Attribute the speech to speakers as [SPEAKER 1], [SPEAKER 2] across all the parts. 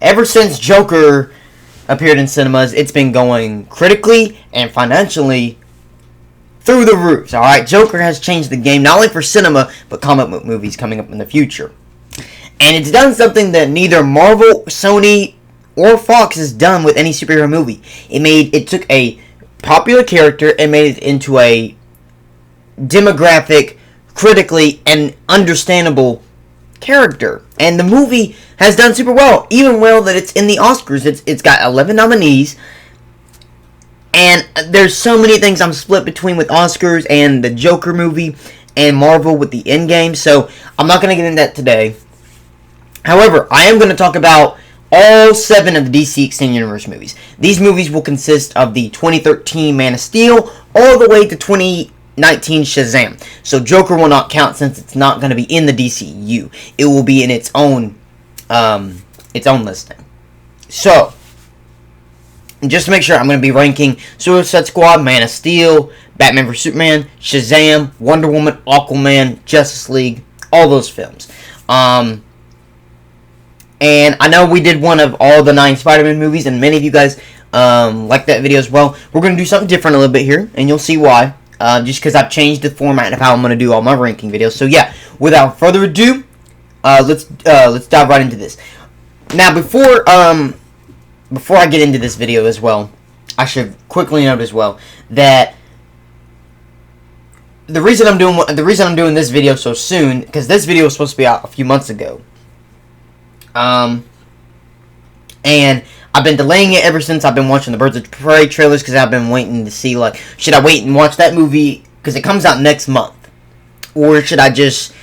[SPEAKER 1] ever since Joker appeared in cinemas, it's been going critically and financially through the roof. Alright, Joker has changed the game, not only for cinema, but comic book movies coming up in the future. And it's done something that neither Marvel, Sony, or Fox has done with any superhero movie. It took a popular character and made it into a demographic, critically, and understandable character. And the movie has done super well, even well that it's in the Oscars. It's got 11 nominees, and there's so many things I'm split between with Oscars and the Joker movie and Marvel with the Endgame, so I'm not going to get into that today. However, I am going to talk about all 7 of the DC Extended Universe movies. These movies will consist of the 2013 Man of Steel all the way to 2019 Shazam. So Joker will not count since it's not going to be in the DCEU. It will be in its own listing. So, just to make sure, I'm going to be ranking Suicide Squad, Man of Steel, Batman vs Superman, Shazam, Wonder Woman, Aquaman, Justice League, all those films. And I know we did one of all the 9 Spider-Man movies, and many of you guys liked that video as well. We're going to do something different a little bit here, and you'll see why. Just because I've changed the format of how I'm going to do all my ranking videos. So yeah, without further ado, let's dive right into this. Now, before I get into this video as well, I should quickly note as well that the reason I'm doing this video so soon, because this video was supposed to be out a few months ago. And I've been delaying it ever since I've been watching the Birds of Prey trailers, because I've been waiting to see, like, should I wait and watch that movie, because it comes out next month, or should I just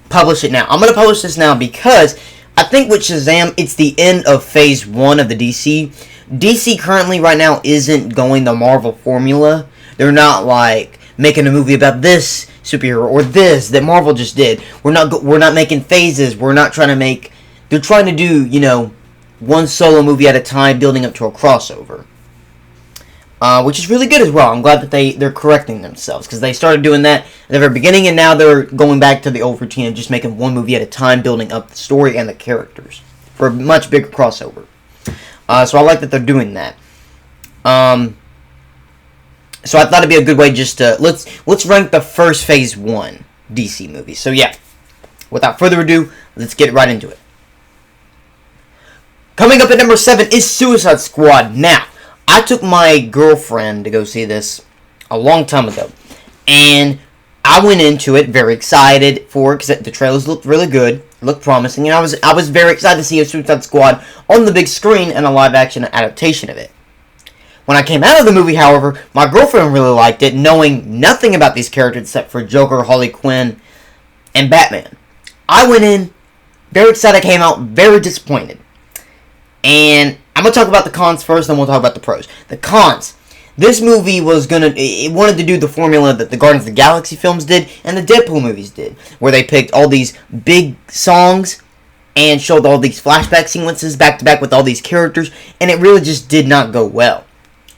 [SPEAKER 1] publish it now? I'm going to publish this now because I think with Shazam, it's the end of Phase 1 of the DC. DC currently right now isn't going the Marvel formula. They're not, like, making a movie about this superhero or this that Marvel just did. We're not making phases. We're not trying to make... They're trying to do, you know, one solo movie at a time, building up to a crossover. Which is really good as well. I'm glad that they're correcting themselves, because they started doing that at the very beginning, and now they're going back to the old routine of just making one movie at a time, building up the story and the characters for a much bigger crossover. So I like that they're doing that. So I thought it'd be a good way just to let's rank the first Phase 1 DC movie. So yeah, without further ado, let's get right into it. Coming up at number 7 is Suicide Squad. Now, I took my girlfriend to go see this a long time ago, and I went into it very excited for it, because the trailers looked really good, looked promising, and I was very excited to see a Suicide Squad on the big screen and a live-action adaptation of it. When I came out of the movie, however, my girlfriend really liked it, knowing nothing about these characters except for Joker, Harley Quinn, and Batman. I went in very excited, came out very disappointed. And I'm going to talk about the cons first, then we'll talk about the pros. The cons. This movie it wanted to do the formula that the Guardians of the Galaxy films did and the Deadpool movies did, where they picked all these big songs and showed all these flashback sequences back to back with all these characters, and it really just did not go well.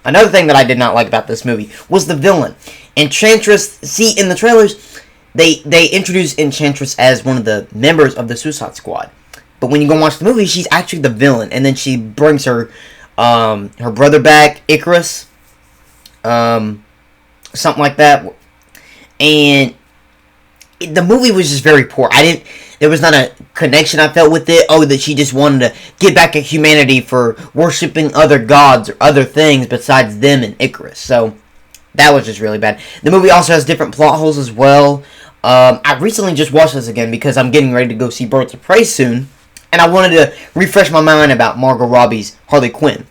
[SPEAKER 1] Another thing that I did not like about this movie was the villain. Enchantress, see, in the trailers, they introduced Enchantress as one of the members of the Suicide Squad. But when you go watch the movie, she's actually the villain. And then she brings her brother back, Icarus. Something like that. And the movie was just very poor. There was not a connection I felt with it. Oh, that she just wanted to get back at humanity for worshipping other gods or other things besides them and Icarus. So, that was just really bad. The movie also has different plot holes as well. I recently just watched this again because I'm getting ready to go see Birds of Prey soon. And I wanted to refresh my mind about Margot Robbie's Harley Quinn.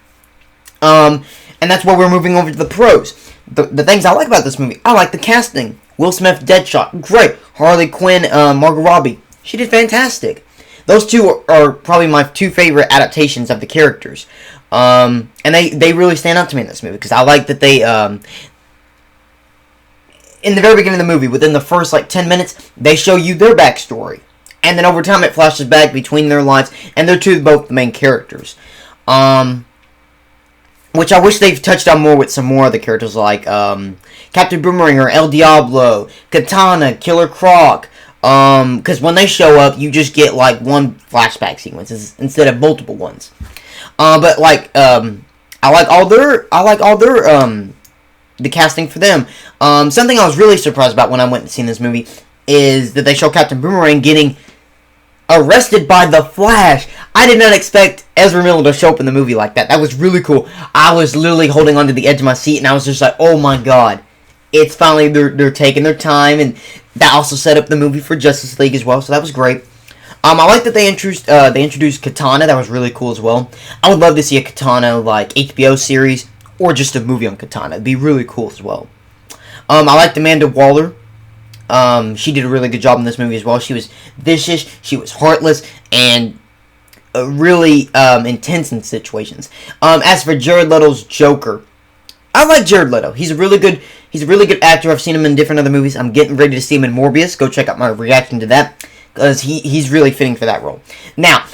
[SPEAKER 1] And that's where we're moving over to the pros. The things I like about this movie. I like the casting. Will Smith, Deadshot. Great. Harley Quinn, Margot Robbie. She did fantastic. Those two are probably my 2 favorite adaptations of the characters. And they really stand out to me in this movie. Because I like that they... in the very beginning of the movie, within the first 10 minutes, they show you their backstory. And then over time it flashes back between their lives, and they're both the main characters. Which I wish they've touched on more with some more of the characters like Captain Boomerang or El Diablo, Katana, Killer Croc, Because when they show up, you just get like one flashback sequence instead of multiple ones. But like, I like all their the casting for them. Something I was really surprised about when I went and seen this movie is that they show Captain Boomerang getting arrested by the Flash. I did not expect Ezra Miller to show up in the movie like that. That was really cool. I was literally holding onto the edge of my seat, and I was just like, oh my god. It's finally, they're taking their time, and that also set up the movie for Justice League as well, so that was great. I like that they introduced Katana. That was really cool as well. I would love to see a Katana, like, HBO series, or just a movie on Katana. It'd be really cool as well. I liked Amanda Waller. She did a really good job in this movie as well. She was vicious, she was heartless, and really intense in situations. As for Jared Leto's Joker, I like Jared Leto. He's a really good actor. I've seen him in different other movies. I'm getting ready to see him in Morbius. Go check out my reaction to that, because he's really fitting for that role. Now,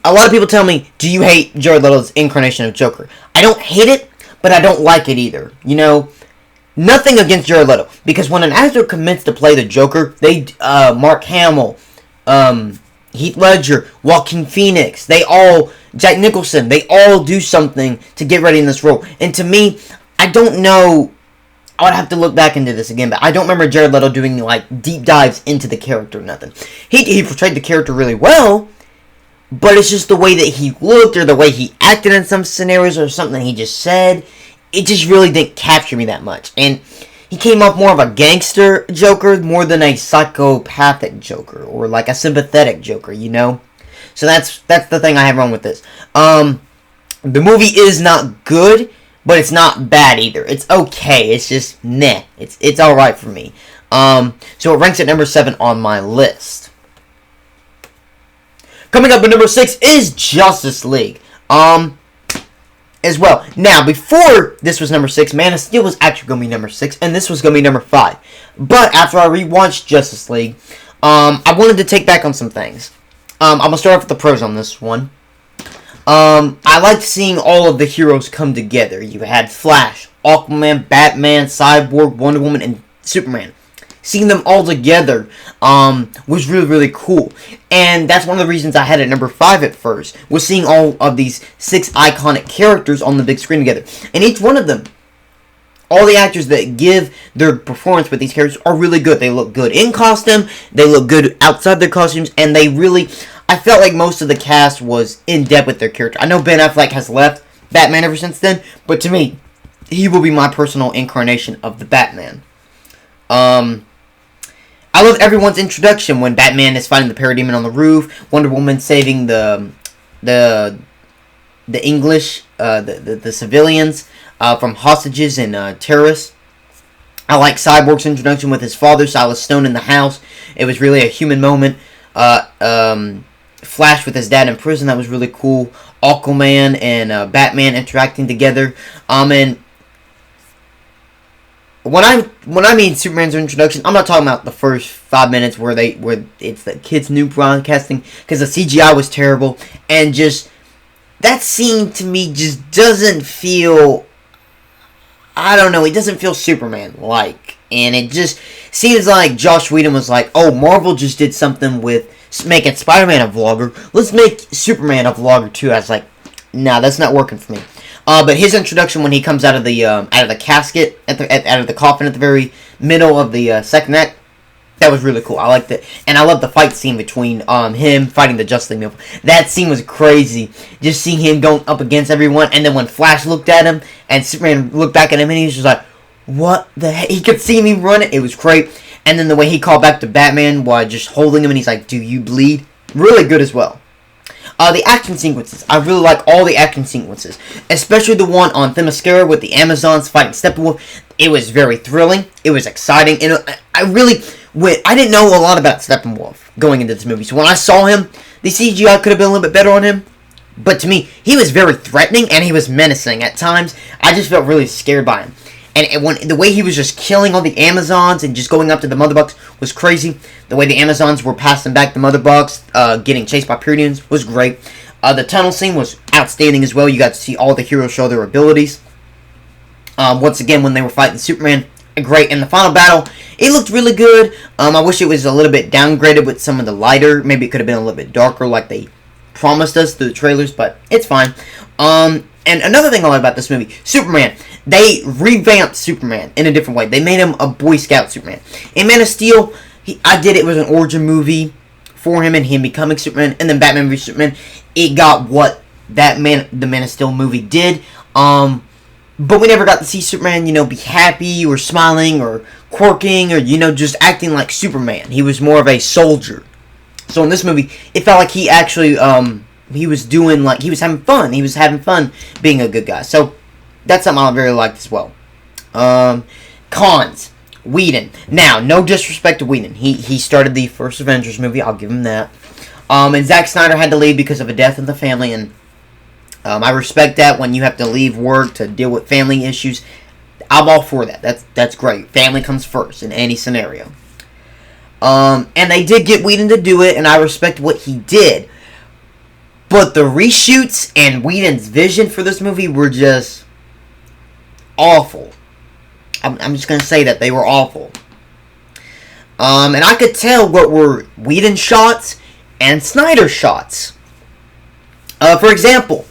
[SPEAKER 1] a lot of people tell me, do you hate Jared Leto's incarnation of Joker? I don't hate it, but I don't like it either. You know, nothing against Jared Leto, because when an actor commits to play the Joker, they Mark Hamill, Heath Ledger, Joaquin Phoenix, Jack Nicholson, they all do something to get ready in this role. And to me, I don't know, I would have to look back into this again, but I don't remember Jared Leto doing like deep dives into the character or nothing. He portrayed the character really well, but it's just the way that he looked or the way he acted in some scenarios or something he just said. It just really didn't capture me that much. And he came off more of a gangster Joker more than a psychopathic Joker or like a sympathetic Joker, you know? So that's the thing I have wrong with this. The movie is not good, but it's not bad either. It's okay. It's just meh. It's alright for me. So it ranks at number 7 on my list. Coming up at number 6 is Justice League. As well. Now, before this was number 6, Man of Steel was actually going to be number 6, and this was going to be number 5. But after I rewatched Justice League, I wanted to take back on some things. I'm going to start off with the pros on this one. I liked seeing all of the heroes come together. You had Flash, Aquaman, Batman, Cyborg, Wonder Woman, and Superman. Seeing them all together was really, really cool. And that's one of the reasons I had it at number 5 at first, was seeing all of these 6 iconic characters on the big screen together. And each one of them, all the actors that give their performance with these characters are really good. They look good in costume, they look good outside their costumes, and they really, I felt like most of the cast was in depth with their character. I know Ben Affleck has left Batman ever since then, but to me, he will be my personal incarnation of the Batman. I love everyone's introduction when Batman is fighting the parademon on the roof, Wonder Woman saving the English, the civilians from hostages and terrorists. I like Cyborg's introduction with his father, Silas Stone, in the house. It was really a human moment. Flash with his dad in prison, that was really cool. Aquaman and Batman interacting together. And when I mean Superman's introduction, I'm not talking about the first 5 minutes where it's the kids' new broadcasting, because the CGI was terrible, and just that scene to me just doesn't feel, I don't know, it doesn't feel Superman-like, and it just seems like Joss Whedon was like, oh, Marvel just did something with making Spider-Man a vlogger, let's make Superman a vlogger too. I was like, nah, that's not working for me. But his introduction when he comes out of the casket, out of the coffin at the very middle of the second act, that was really cool. I liked it. And I love the fight scene between him fighting the Justice League. That scene was crazy. Just seeing him going up against everyone, and then when Flash looked at him, and Superman looked back at him, and he was just like, what the heck? He could see me running. It was great. And then the way he called back to Batman while just holding him, and he's like, do you bleed? Really good as well. The action sequences. I really like all the action sequences. Especially the one on Themyscira with the Amazons fighting Steppenwolf. It was very thrilling. It was exciting. And I didn't know a lot about Steppenwolf going into this movie. So when I saw him, the CGI could have been a little bit better on him. But to me, he was very threatening and he was menacing at times. I just felt really scared by him. And when the way he was just killing all the Amazons and just going up to the Mother Box was crazy. The way the Amazons were passing back the Mother Box, getting chased by Pyrrhians, was great. The tunnel scene was outstanding as well. You got to see all the heroes show their abilities. Once again, when they were fighting Superman, great. In the final battle, it looked really good. I wish it was a little bit downgraded with some of the lighter. Maybe it could have been a little bit darker like they promised us through the trailers, but it's fine. And another thing I like about this movie, Superman. They revamped Superman in a different way. They made him a Boy Scout Superman. In Man of Steel, I get it was an origin movie for him and him becoming Superman, and then Batman v Superman. It got what the Man of Steel movie did. But we never got to see Superman, be happy or smiling or quirking or, just acting like Superman. He was more of a soldier. So in this movie, it felt like he actually, he was doing, like, he was having fun. He was having fun being a good guy. So that's something I really liked as well. Cons. Whedon. Now, no disrespect to Whedon. He started the first Avengers movie. I'll give him that. And Zack Snyder had to leave because of a death in the family, and I respect that when you have to leave work to deal with family issues. I'm all for that. That's great. Family comes first in any scenario. And they did get Whedon to do it, and I respect what he did. But the reshoots and Whedon's vision for this movie were just awful. I'm just going to say that. They were awful. And I could tell what were Whedon shots and Snyder shots. For example,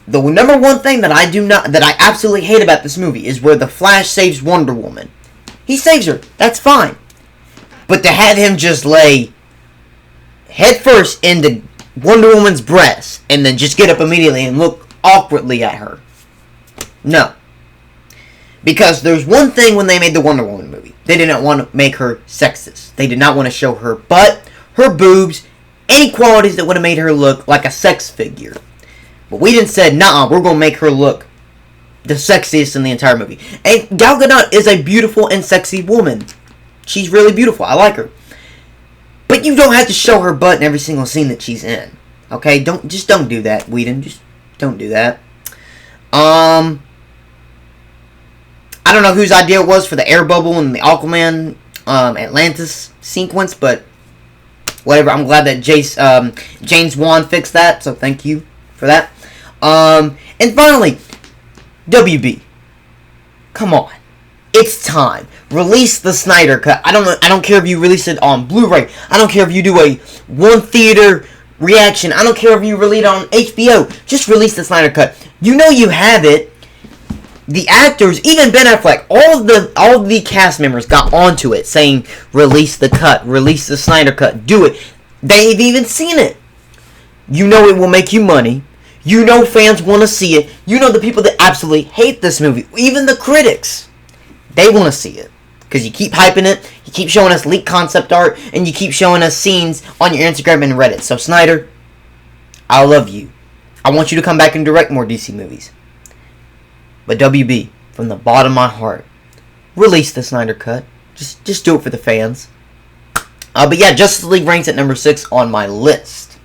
[SPEAKER 1] the number one thing that I absolutely hate about this movie is where the Flash saves Wonder Woman. He saves her. That's fine. But to have him just lay headfirst into Wonder Woman's breast and then just get up immediately and look awkwardly at her. No. Because there's one thing when they made the Wonder Woman movie. They did not want to make her sexist. They did not want to show her butt, her boobs, any qualities that would have made her look like a sex figure. But we didn't say, nah, we're going to make her look the sexiest in the entire movie. And Gal Gadot is a beautiful and sexy woman. She's really beautiful. I like her. But you don't have to show her butt in every single scene that she's in. Okay? Don't do that, Whedon. Just don't do that. I don't know whose idea it was for the air bubble and the Aquaman Atlantis sequence, but whatever. I'm glad that James Wan fixed that, so thank you for that. And finally, WB. Come on. It's time. Release the Snyder Cut. I don't care if you release it on Blu-ray. I don't care if you do a one theater reaction. I don't care if you release it on HBO. Just release the Snyder Cut. You know you have it. The actors, even Ben Affleck, all of the cast members got onto it, saying, release the cut, release the Snyder Cut, do it. They've even seen it. You know it will make you money. You know fans want to see it. You know the people that absolutely hate this movie, even the critics, they want to see it. Because you keep hyping it, you keep showing us leaked concept art, and you keep showing us scenes on your Instagram and Reddit. So Snyder, I love you. I want you to come back and direct more DC movies. But WB, from the bottom of my heart, release the Snyder Cut. Just do it for the fans. But yeah, Justice League ranks at number 6 on my list.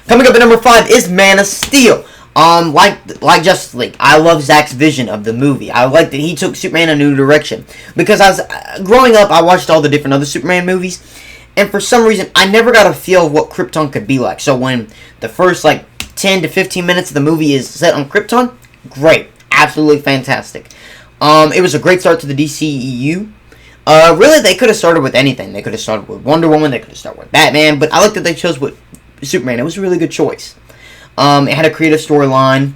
[SPEAKER 1] Coming up at number 5 is Man of Steel. Like Justice League, I love Zack's vision of the movie. I like that he took Superman in a new direction. Because I was growing up, I watched all the different other Superman movies, and for some reason, I never got a feel of what Krypton could be like. So when the first 10 to 15 minutes of the movie is set on Krypton, great. Absolutely fantastic. It was a great start to the DCEU. Really, they could have started with anything. They could have started with Wonder Woman. They could have started with Batman. But I like that they chose with Superman. It was a really good choice. It had a creative storyline.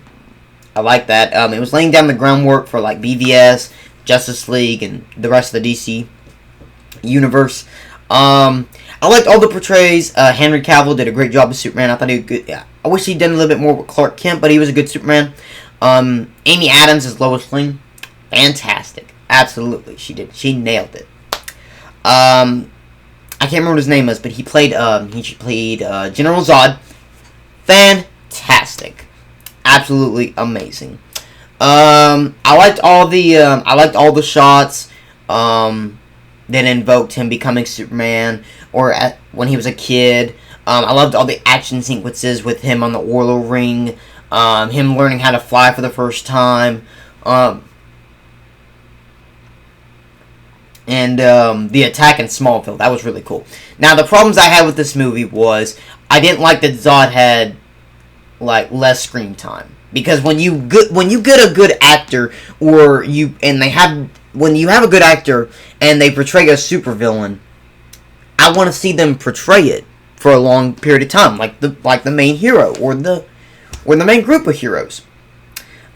[SPEAKER 1] I like that. It was laying down the groundwork for BVS, Justice League, and the rest of the DC universe. I liked all the portrays. Henry Cavill did a great job as Superman. I thought he was good. Yeah. I wish he'd done a little bit more with Clark Kent, but he was a good Superman. Amy Adams as Lois Lane, fantastic. Absolutely, she did. She nailed it. I can't remember what his name was, but he played General Zod. Fantastic, absolutely amazing. I liked all the shots that invoked him becoming Superman, or when he was a kid. I loved all the action sequences with him on the Orlo ring. Him learning how to fly for the first time, and the attack in Smallville. That was really cool. Now, the problems I had with this movie was I didn't like that Zod had less screen time. Because when you get a good actor, when you have a good actor and they portray a supervillain, I want to see them portray it for a long period of time, like the main hero or the main group of heroes.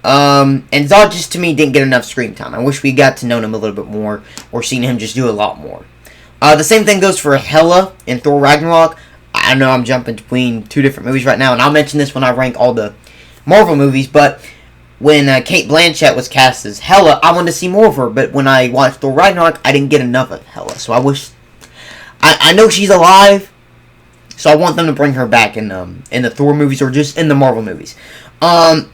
[SPEAKER 1] And Zod just, to me, didn't get enough screen time. I wish we got to know him a little bit more, or seen him just do a lot more. The same thing goes for Hela in Thor Ragnarok. I know I'm jumping between two different movies right now, and I'll mention this when I rank all the Marvel movies, but when Cate Blanchett was cast as Hela, I wanted to see more of her, but when I watched Thor Ragnarok, I didn't get enough of Hela, so I wish... I know she's alive, so I want them to bring her back in the Thor movies, or just in the Marvel movies. And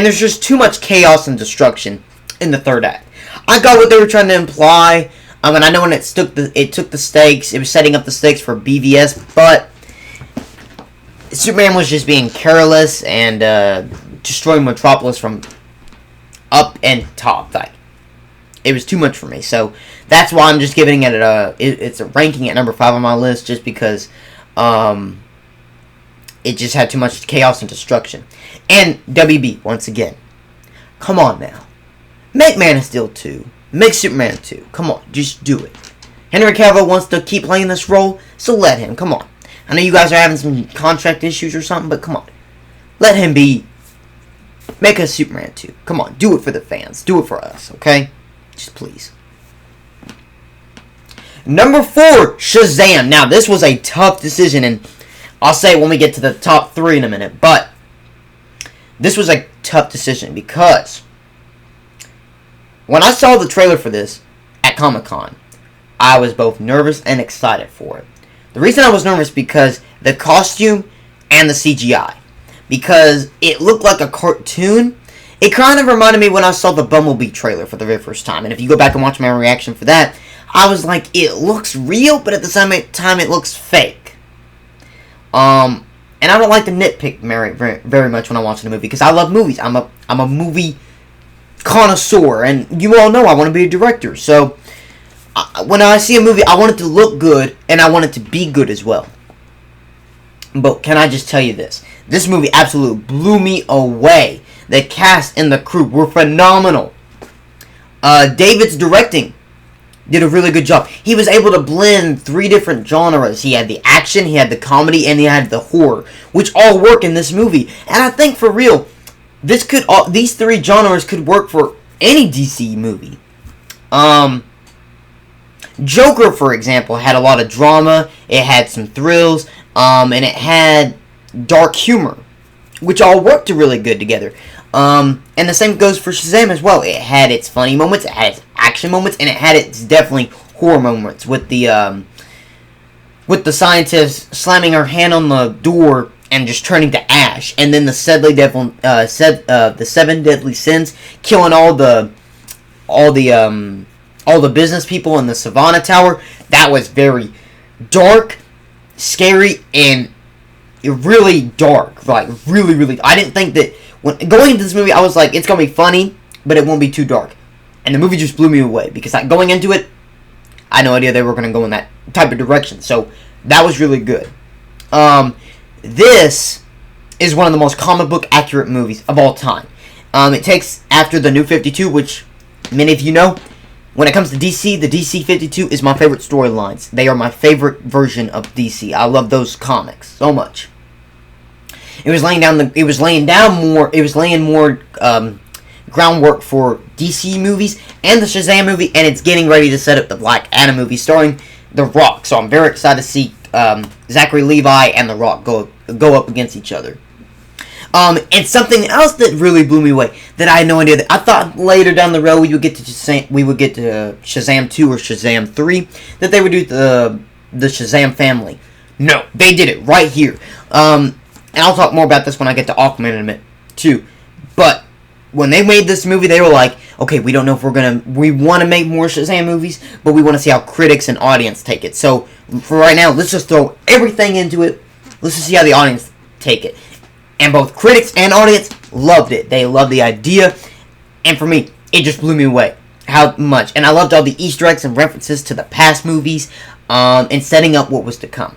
[SPEAKER 1] there's just too much chaos and destruction in the third act. I got what they were trying to imply, and I know when it took the stakes, it was setting up the stakes for BVS, but Superman was just being careless and destroying Metropolis from up and top. Like, it was too much for me. So that's why I'm just giving it it's a ranking at number 5 on my list, just because it just had too much chaos and destruction. And WB, once again, come on now, make Man of Steel 2, make Superman 2. Come on, just do it. Henry Cavill wants to keep playing this role, so let him. Come on. I know you guys are having some contract issues or something, but come on. Let him be. Make a Superman 2. Come on, do it for the fans. Do it for us, okay? Just please. Number 4, Shazam. Now, this was a tough decision, and I'll say it when we get to the top 3 in a minute, but this was a tough decision because when I saw the trailer for this at Comic-Con, I was both nervous and excited for it. The reason I was nervous because the costume and the CGI. Because it looked like a cartoon. It kind of reminded me when I saw the Bumblebee trailer for the very first time. And if you go back and watch my reaction for that, I was like, it looks real, but at the same time it looks fake. And I don't like to nitpick very much when I'm watching a movie, because I love movies. I'm a movie connoisseur, and you all know I want to be a director. So when I see a movie, I want it to look good, and I want it to be good as well. But can I just tell you this? This movie absolutely blew me away. The cast and the crew were phenomenal. David's directing did a really good job. He was able to blend 3 different genres. He had the action, he had the comedy, and he had the horror, which all work in this movie. And I think, for real, these 3 genres could work for any DC movie. Joker, for example, had a lot of drama, it had some thrills, and it had dark humor, which all worked really good together. And the same goes for Shazam as well. It had its funny moments, it had its action moments, and it had its definitely horror moments with the scientist slamming her hand on the door and just turning to ash, and then the 7 deadly sins, killing all the business people in the Savannah Tower. That was very dark, scary, and really dark. Like, really. I didn't think that when going into this movie, I was like, it's gonna be funny, but it won't be too dark. And the movie just blew me away, because like, going into it, I had no idea they were gonna go in that type of direction. So that was really good. This is one of the most comic book accurate movies of all time. It takes after the New 52, which many of you know. When it comes to DC, the DC 52 is my favorite storylines. They are my favorite version of DC. I love those comics so much. It was laying more groundwork for DC movies and the Shazam movie, and it's getting ready to set up the Black Adam movie starring The Rock. So I'm very excited to see Zachary Levi and The Rock go up against each other. And something else that really blew me away, that I had no idea, that I thought later down the road we would get to Shazam 2 or Shazam 3, that they would do the Shazam family. No, they did it right here. And I'll talk more about this when I get to Aquaman in a minute too. But when they made this movie, they were like, okay, we don't know if we want to make more Shazam movies, but we want to see how critics and audience take it. So for right now, let's just throw everything into it. Let's just see how the audience take it. And both critics and audience loved it. They loved the idea. And for me, it just blew me away. How much. And I loved all the Easter eggs and references to the past movies. And setting up what was to come.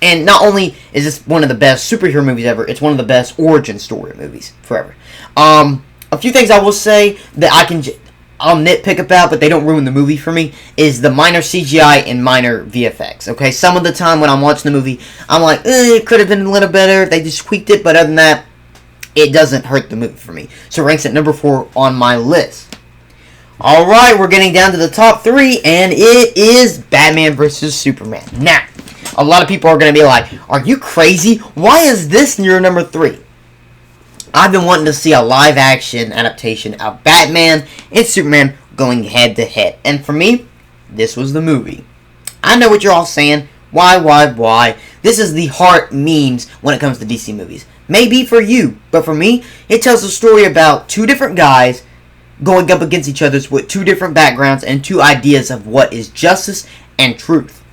[SPEAKER 1] And not only is this one of the best superhero movies ever, it's one of the best origin story movies forever. A few things I will say that I'll nitpick about, but they don't ruin the movie for me, is the minor CGI and minor VFX. Okay, some of the time when I'm watching the movie, I'm like, it could have been a little better if they just tweaked it, but other than that, it doesn't hurt the movie for me. So it ranks at number 4 on my list. Alright, we're getting down to the top 3, and it is Batman vs. Superman. Now, a lot of people are going to be like, are you crazy? Why is this your number 3? I've been wanting to see a live-action adaptation of Batman and Superman going head-to-head. And for me, this was the movie. I know what you're all saying. Why? This is the heart memes when it comes to DC movies. Maybe for you, but for me, it tells a story about two different guys going up against each other with two different backgrounds and two ideas of what is justice and truth.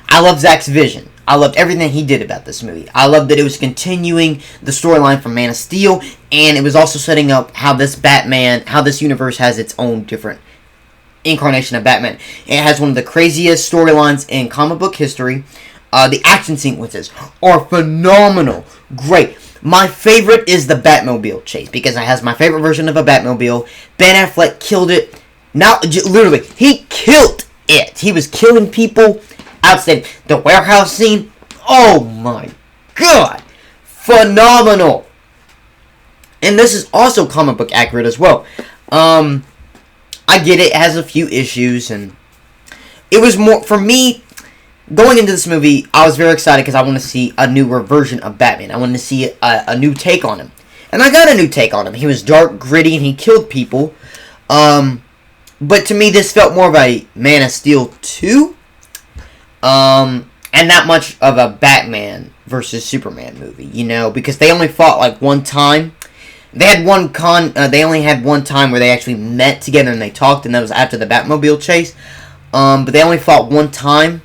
[SPEAKER 1] I love Zack's vision. I loved everything he did about this movie. I loved that it was continuing the storyline from Man of Steel, and it was also setting up how this universe has its own different incarnation of Batman. It has one of the craziest storylines in comic book history. The action sequences are phenomenal. Great. My favorite is the Batmobile chase, because it has my favorite version of a Batmobile. Ben Affleck killed it. Now, literally, he killed it. He was killing people. Outstanding. The warehouse scene, oh my god, phenomenal. And this is also comic book accurate as well. I get it has a few issues, and it was more, for me, going into this movie, I was very excited because I want to see a newer version of Batman. I wanted to see a new take on him. And I got a new take on him. He was dark, gritty, and he killed people. But to me, this felt more of a Man of Steel 2. And not much of a Batman versus Superman movie, you know, because they only fought like one time. They only had one time where they actually met together and they talked, and that was after the Batmobile chase. But they only fought one time,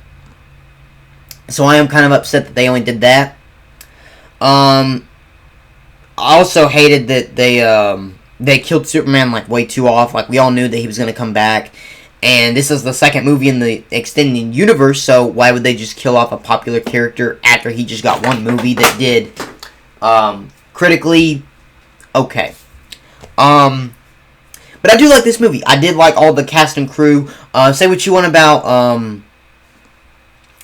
[SPEAKER 1] so I am kind of upset that they only did that. I also hated that they killed Superman like way too off. Like, we all knew that he was going to come back. And this is the second movie in the extended universe, so why would they just kill off a popular character after he just got one movie that did critically okay? But I do like this movie. I did like all the cast and crew. Say what you want about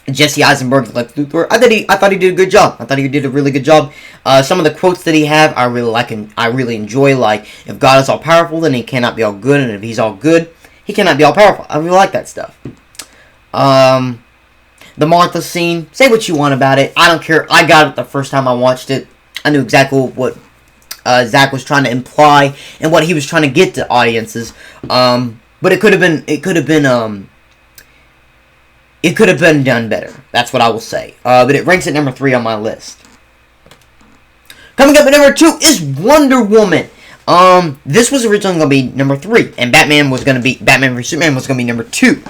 [SPEAKER 1] Jesse Eisenberg, Lex Luthor. I thought he did a good job. I thought he did a really good job. Some of the quotes that he have, I really like and I really enjoy. Like, if God is all powerful, then he cannot be all good, and if he's all good, he cannot be all powerful. I really like that stuff. The Martha scene. Say what you want about it. I don't care. I got it the first time I watched it. I knew exactly what Zack was trying to imply and what he was trying to get to audiences. But it could have been done better. That's what I will say. But it ranks at number 3 on my list. Coming up at number 2 is Wonder Woman. This was originally going to be number 3, and Batman vs. Superman was going to be number 2.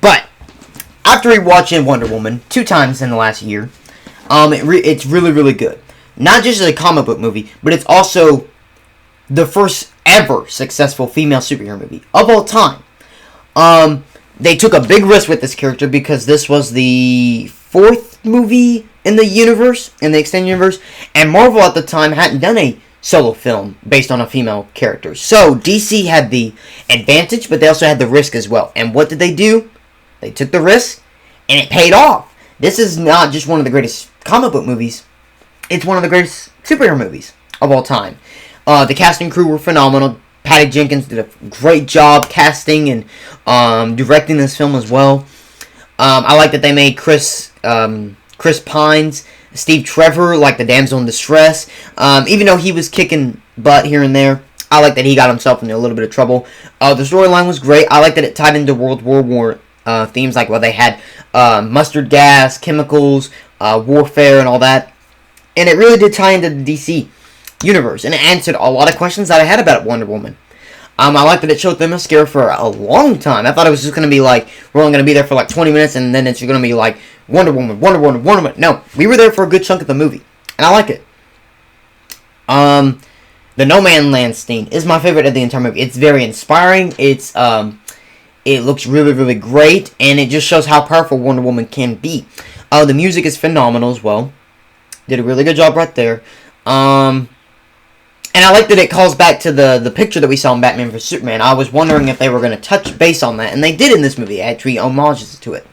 [SPEAKER 1] But after rewatching Wonder Woman 2 times in the last year, it's really, really good. Not just as a comic book movie, but it's also the first ever successful female superhero movie of all time. They took a big risk with this character because this was the 4th movie in the universe, in the extended universe, and Marvel at the time hadn't done a solo film based on a female character. So DC had the advantage, but they also had the risk as well. And what did they do? They took the risk, and it paid off. This is not just one of the greatest comic book movies. It's one of the greatest superhero movies of all time. The cast and crew were phenomenal. Patty Jenkins did a great job casting and directing this film as well. I like that they made Chris Pines, Steve Trevor, like the damsel in distress. Even though he was kicking butt here and there, I like that he got himself into a little bit of trouble. The storyline was great. I like that it tied into World War themes, like, well, they had mustard gas, chemicals, warfare, and all that. And it really did tie into the DC universe, and it answered a lot of questions that I had about Wonder Woman. I like that it showed them a scare for a long time. I thought it was just going to be like, we're only going to be there for like 20 minutes, and then it's going to be like, Wonder Woman. No, we were there for a good chunk of the movie, and I like it. The No Man Land scene is my favorite of the entire movie. It's very inspiring. It looks really, really great, and it just shows how powerful Wonder Woman can be. The music is phenomenal as well. Did a really good job right there. And I like that it calls back to the picture that we saw in Batman vs Superman. I was wondering if they were going to touch base on that, and they did in this movie. Actually, homages to it.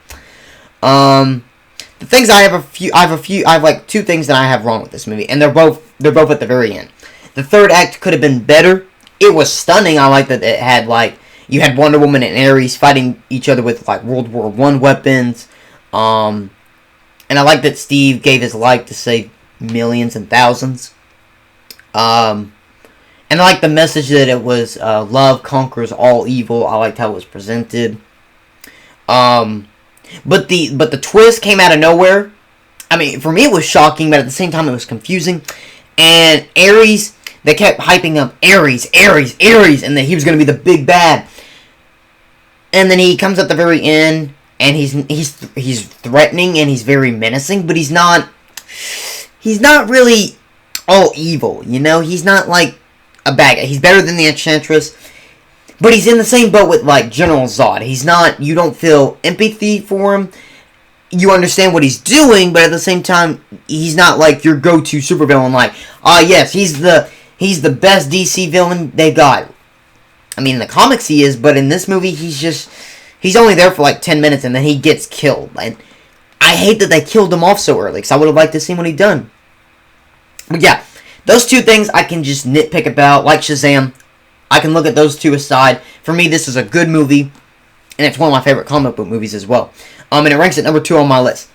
[SPEAKER 1] The things I have like two things that I have wrong with this movie, and they're both at the very end. The third act could have been better. It was stunning. I like that it had like you had Wonder Woman and Ares fighting each other with like World War I weapons. And I like that Steve gave his life to save millions and thousands. And I like the message that it was love conquers all evil. I liked how it was presented. But the twist came out of nowhere. I mean, for me it was shocking, but at the same time it was confusing. And Ares, they kept hyping up Ares, and that he was going to be the big bad. And then he comes at the very end, and he's threatening and he's very menacing, but he's not really all evil, you know? He's not like a bad guy. He's better than the Enchantress, but he's in the same boat with like General Zod. He's not, you don't feel empathy for him. You understand what he's doing, but at the same time, he's not like your go-to supervillain. Like, yes, he's the best DC villain they got. I mean, in the comics he is, but in this movie, he's only there for like 10 minutes and then he gets killed. And I hate that they killed him off so early, because I would have liked to see what he'd done. But yeah, those two things I can just nitpick about, like Shazam. I can look at those two aside. For me, this is a good movie, and it's one of my favorite comic book movies as well. And it ranks at number 2 on my list.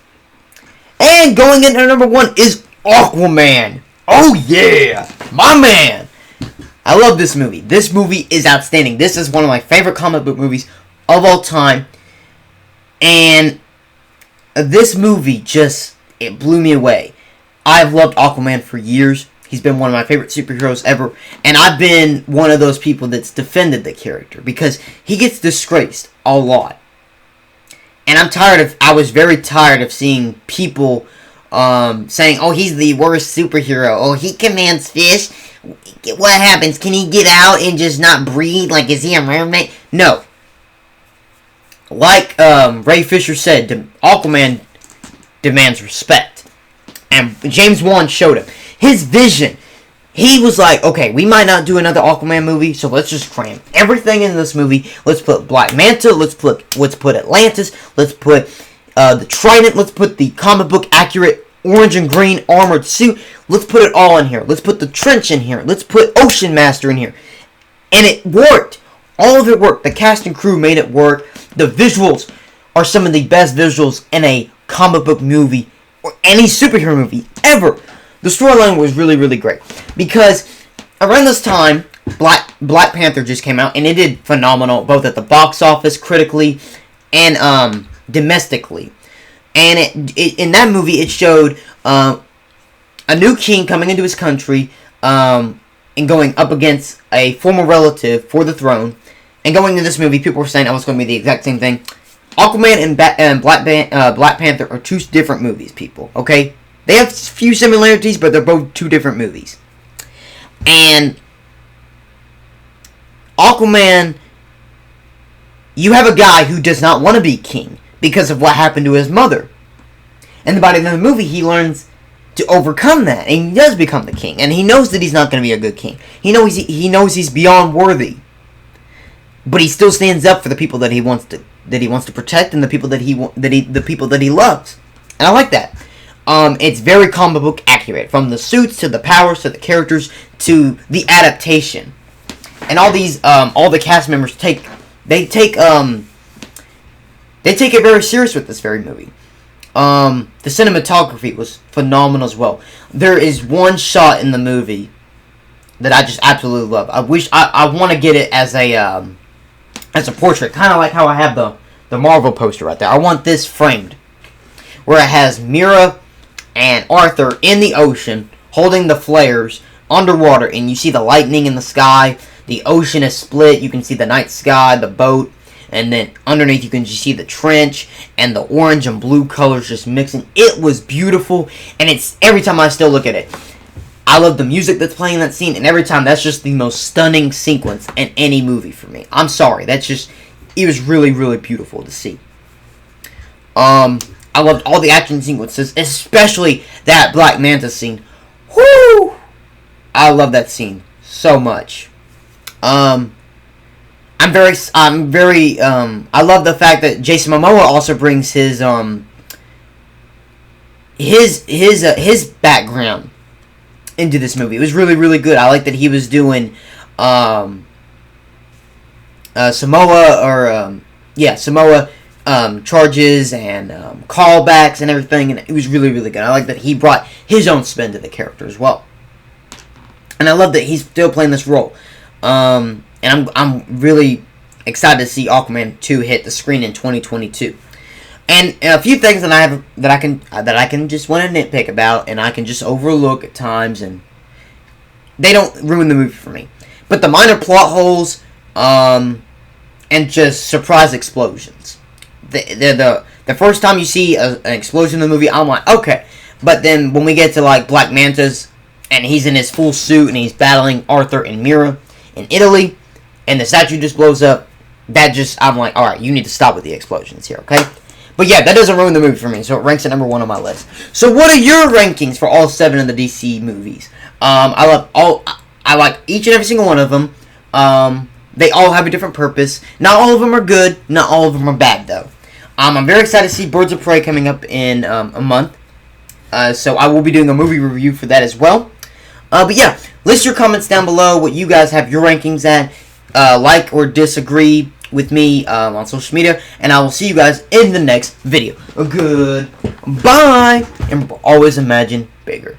[SPEAKER 1] And going into number 1 is Aquaman. Oh yeah, my man. I love this movie. This movie is outstanding. This is one of my favorite comic book movies of all time. And this movie it blew me away. I've loved Aquaman for years. He's been one of my favorite superheroes ever. And I've been one of those people that's defended the character, because he gets disgraced a lot. And I was very tired of seeing people saying, oh, he's the worst superhero. Oh, he commands fish. What happens? Can he get out and just not breathe? Like, is he a mermaid? No. Like Ray Fisher said, Aquaman demands respect. And James Wan showed him. His vision. He was like, okay, we might not do another Aquaman movie, so let's just cram everything in this movie. Let's put Black Manta. Let's put Atlantis. Let's put the Trident. Let's put the comic book accurate orange and green armored suit. Let's put it all in here. Let's put the trench in here. Let's put Ocean Master in here. And it worked. All of it worked. The cast and crew made it work. The visuals are some of the best visuals in a comic book movie or any superhero movie ever. The storyline was really, really great. Because around this time, Black Panther just came out, and it did phenomenal, both at the box office, critically, and domestically. And in that movie, it showed a new king coming into his country, and going up against a former relative for the throne. And going into this movie, people were saying, oh, it's going to be the exact same thing. Aquaman and Black Panther are two different movies, people, okay? They have a few similarities, but they're both two different movies. And Aquaman, you have a guy who does not want to be king because of what happened to his mother. And by the end of the movie, he learns to overcome that, and he does become the king. And he knows that he's not going to be a good king. He knows he's beyond worthy, but he still stands up for the people that he wants to protect, and the people that he loves. And I like that. It's very comic book accurate, from the suits to the powers to the characters to the adaptation, and all the cast members take it very serious with this very movie. The cinematography was phenomenal as well. There is one shot in the movie that I just absolutely love. I want to get it as a portrait, kind of like how I have the Marvel poster right there. I want this framed, where it has Mira and Arthur in the ocean holding the flares underwater, and you see the lightning in the sky. The ocean is split. You can see the night sky, the boat, and then underneath you can just see the trench and the orange and blue colors just mixing. It was beautiful, and it's every time I still look at it, I love the music that's playing in that scene, and every time that's just the most stunning sequence in any movie for me. I'm sorry, it was really, really beautiful to see. I loved all the action sequences, especially that Black Manta scene. Whoo! I love that scene so much. I love the fact that Jason Momoa also brings his background into this movie. It was really, really good. I like that he was doing Samoa charges and callbacks and everything, and it was really, really good. I like that he brought his own spin to the character as well, and I love that he's still playing this role. And I'm really excited to see Aquaman 2 hit the screen in 2022. And a few things that I can just want to nitpick about, and I can just overlook at times, and they don't ruin the movie for me. But the minor plot holes, and just surprise explosions. The first time you see an explosion in the movie, I'm like, okay. But then when we get to like Black Manta's, and he's in his full suit, and he's battling Arthur and Mira in Italy, and the statue just blows up, I'm like, alright, you need to stop with the explosions here, okay? But yeah, that doesn't ruin the movie for me, so it ranks at number 1 on my list. So what are your rankings for all 7 of the DC movies? I like each and every single one of them. They all have a different purpose. Not all of them are good, not all of them are bad, though. I'm very excited to see Birds of Prey coming up in a month. So I will be doing a movie review for that as well. But yeah, list your comments down below what you guys have your rankings at. Like or disagree with me on social media. And I will see you guys in the next video. Goodbye. And always imagine bigger.